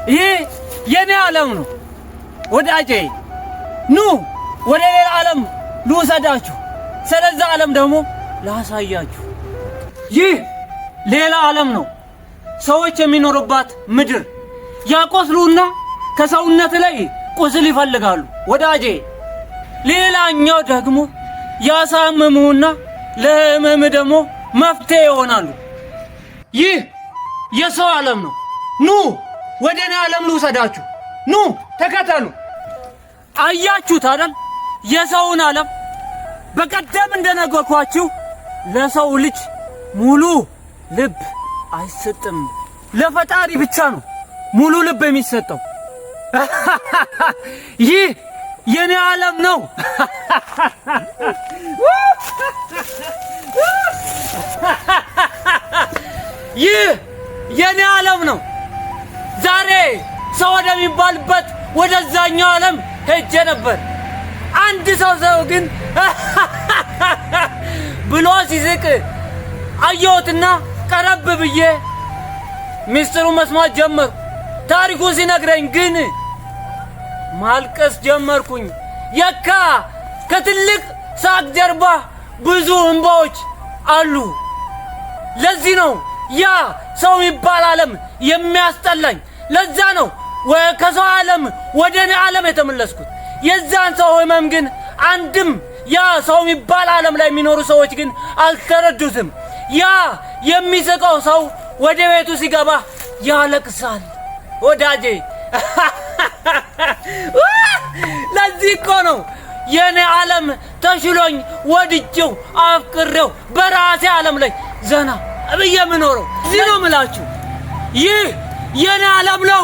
ይሄ የኔ ዓለም ነው ወዳጄ ኑ ወደ ሌላ ዓለም ልውሰዳችሁ ስለዛ ዓለም ደግሞ ላሳያችሁ ይህ ሌላ ዓለም ነው ሰዎች የሚኖሩባት ምድር ያቆስሉና ከሰውነት ላይ ቁስል ይፈልጋሉ ወዳጄ ሌላኛው ደግሞ ያሳምሙና ለህመም ደግሞ መፍትሄ ይሆናሉ ይህ የሰው ዓለም ነው ኑ ወደኔ ዓለም ልውሰዳችሁ ኑ ተከተሉ አያችሁት አይደል የሰውን ዓለም በቀደም እንደነገርኳችሁ ለሰው ልጅ ሙሉ ልብ አይሰጥም ለፈጣሪ ብቻ ነው ሙሉ ልብ የሚሰጠው ይህ የኔ ዓለም ነው ይህ የኔ ዓለም ነው ዛሬ ሰው ወደሚባልበት ወደዛኛው ዓለም ሄጄ ነበር አንድ ሰው ግን ብሎ ሲስቅ አየሁትና ቀረብ ብዬ ሚስጥሩ መስማት ጀመርኩ ታሪኩ ሲነግረኝ ግን ማልቀስ ጀመርኩኝ የካ ከትልቅ ሳቅ ጀርባ ብዙ እንባዎች አሉ ለዚህ ነው ያ ሰው የሚባል ዓለም የሚያስጠላኝ ለዛ ነው ከሰው ዓለም ወደ እኔ ዓለም የተመለስኩት የዛን ሰው ህመም ግን አንድም ያ ሰው የሚባል ዓለም ላይ የሚኖሩ ሰዎች ግን አልተረዱትም ያ የሚስቀው ሰው ወደ ቤቱ ሲገባ ያለቅሳል ወዳጄ ለዚህ እኮ ነው የኔ ዓለም ተሽሎኝ ወድጄው አፍቅሬው በራሴ ዓለም ላይ ዘና ብዬ የምኖረው እዚህ ነው የምላችሁ ይህ የኔ ዓለም ነው